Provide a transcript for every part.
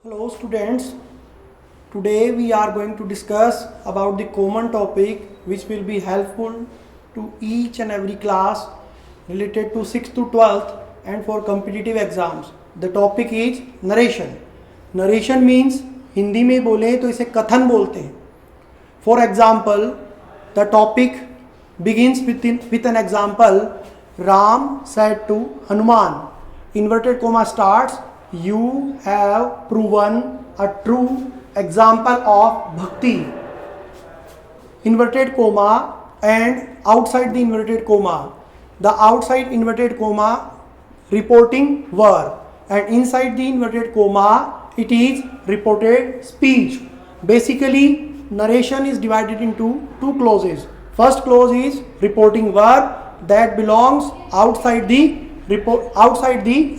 Hello students, today we are going to discuss about the common topic which will be helpful to each and every class related to 6th to 12th and for competitive exams. The topic is narration. Narration means Hindi में बोले तो इसे कथन बोलते हैं. For example, the topic begins with an example. Ram said to Hanuman. Inverted comma starts. You have proven a true example of bhakti. Inverted comma and outside the inverted comma. The outside inverted comma reporting verb and inside the inverted comma it is reported speech. Basically, narration is divided into two clauses. First clause is reporting verb that belongs outside the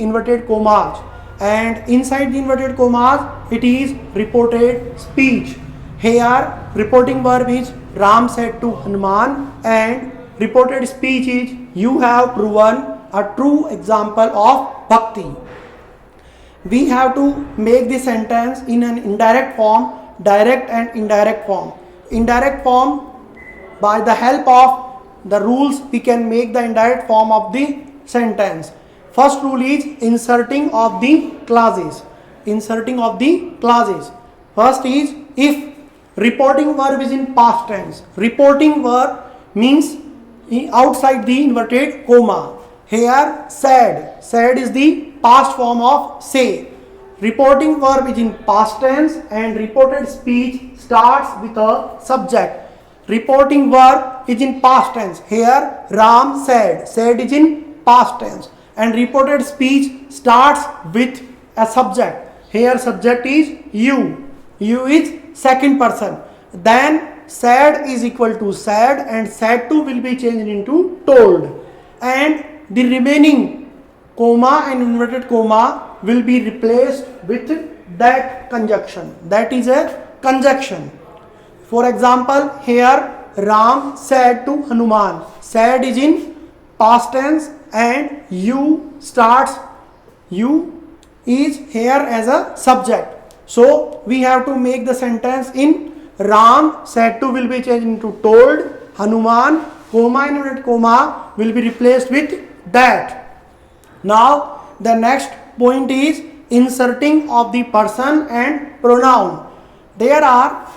inverted commas, and inside the inverted commas it is reported speech. Here reporting verb is Ram said to Hanuman and reported speech is you have proven a true example of bhakti. We have to make the sentence in an indirect form, direct and indirect form. Indirect form, by the help of the rules we can make the indirect form of the sentence. First rule is inserting of the clauses. Inserting of the clauses. First is if reporting verb is in past tense. Reporting verb means outside the inverted comma. Here said. Said is the past form of say. Reporting verb is in past tense and reported speech starts with a subject. Reporting verb is in past tense. Here Ram said. Said is in past tense. And reported speech starts with a subject. Here subject is you. You is second person. Then said is equal to said and said to will be changed into told. And the remaining comma and inverted comma will be replaced with that conjunction. That is a conjunction. For example, here Ram said to Hanuman. Said is in past tense and you starts, you is here as a subject. So we have to make the sentence in Ram said to will be changed into told. Hanuman comma inverted comma will be replaced with that. Now the next point is inserting of the person and pronoun. There are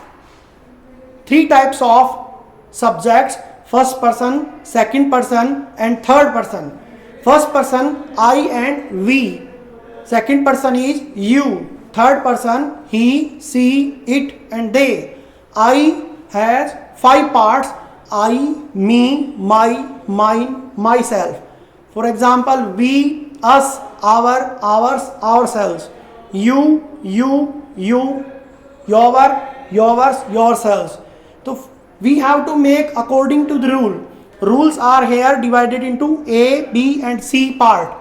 three types of subjects: first person, second person and third person. First person I and we. Second person is you. Third person he, she, it and they. I has 5 parts: I, me, my, mine, myself. For example, we, us, our, ours, ourselves. You, your, yours, yourselves. So we have to make according to the rule. Rules are here divided into A, B and C part.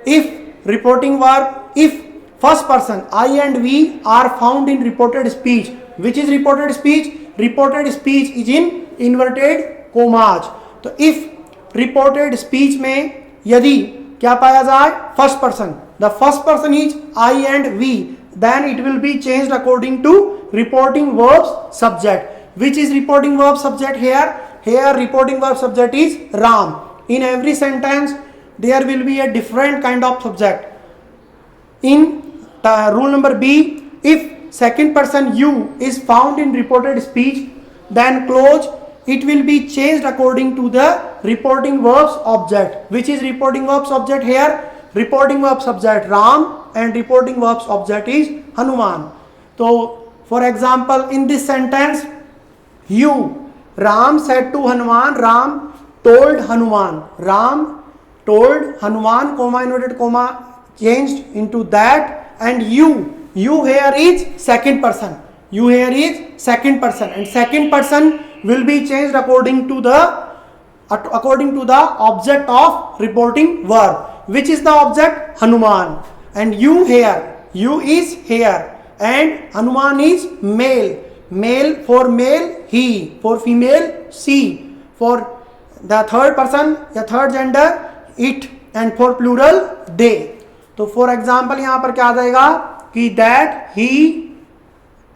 If reporting verb, if first person I and we are found in reported speech. Which is reported speech? Reported speech is in inverted commas. तो if reported speech में यदि क्या पाया जाए? First person. The first person is I and we. Then it will be changed according to reporting verbs subject. Which is reporting verb subject here? Here reporting verb subject is Ram. In every sentence there will be a different kind of subject. In rule number B, if second person you is found in reported speech, then clause it will be changed according to the reporting verbs object. Which is reporting verbs object here? Reporting verb subject Ram and reporting verbs object is Hanuman. So for example, in this sentence, you, Ram said to Hanuman, Ram told Hanuman. Ram told Hanuman, comma inverted comma changed into that, and you here is second person. You here is second person and second person will be changed according to the object of reporting verb. Which is the object? Hanuman. And you here, you is here and Hanuman is male. Male for male he, for female she, for the third person या third gender it and for plural they. तो for example यहाँ पर क्या आ जाएगा? कि that, he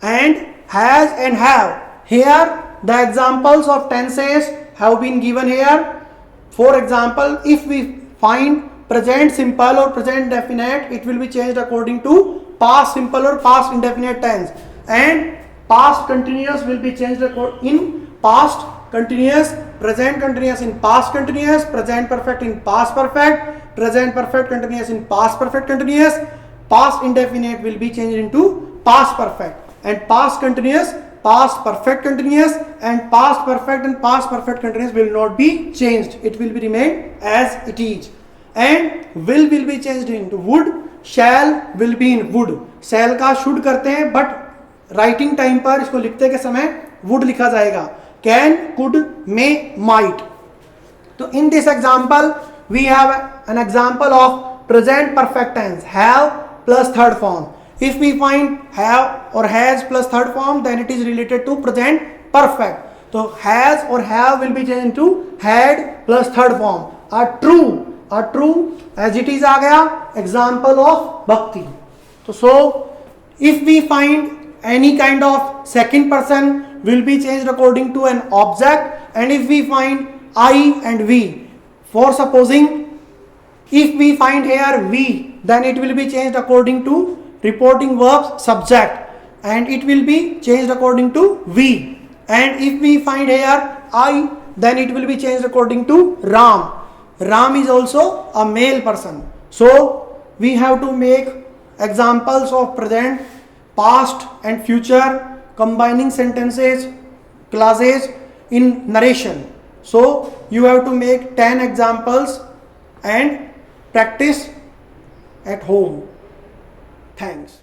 and has and have. Here the examples of tenses have been given here. For example, if we find present simple or present definite, it will be changed according to past simple or past indefinite tense, and past continuous will be changed in past continuous, present continuous in past continuous, present perfect in past perfect, present perfect continuous in past perfect continuous, past indefinite will be changed into past perfect, and past continuous, past perfect continuous, and past perfect and past perfect continuous will not be changed. It will be remain as it is. And will be changed into would, shall will be in would. shall का should करते हैं, but writing time पर इसको लिखते के समय would लिखा जाएगा. Can, could, may, might. So in this example we have an example of present perfect tense, have plus third form. If we find have or has plus third form, then it is related to present perfect. So has or have will be changed into had plus third form. A true as it is आ गया example of bhakti. So if we find any kind of second person will be changed according to an object, and if we find I and we, for supposing if we find here we, then it will be changed according to reporting verbs subject, and it will be changed according to we. And if we find here I, then it will be changed according to Ram. Ram is also a male person. So we have to make examples of present, past and future, combining sentences, clauses in narration. So you have to make 10 examples and practice at home. Thanks.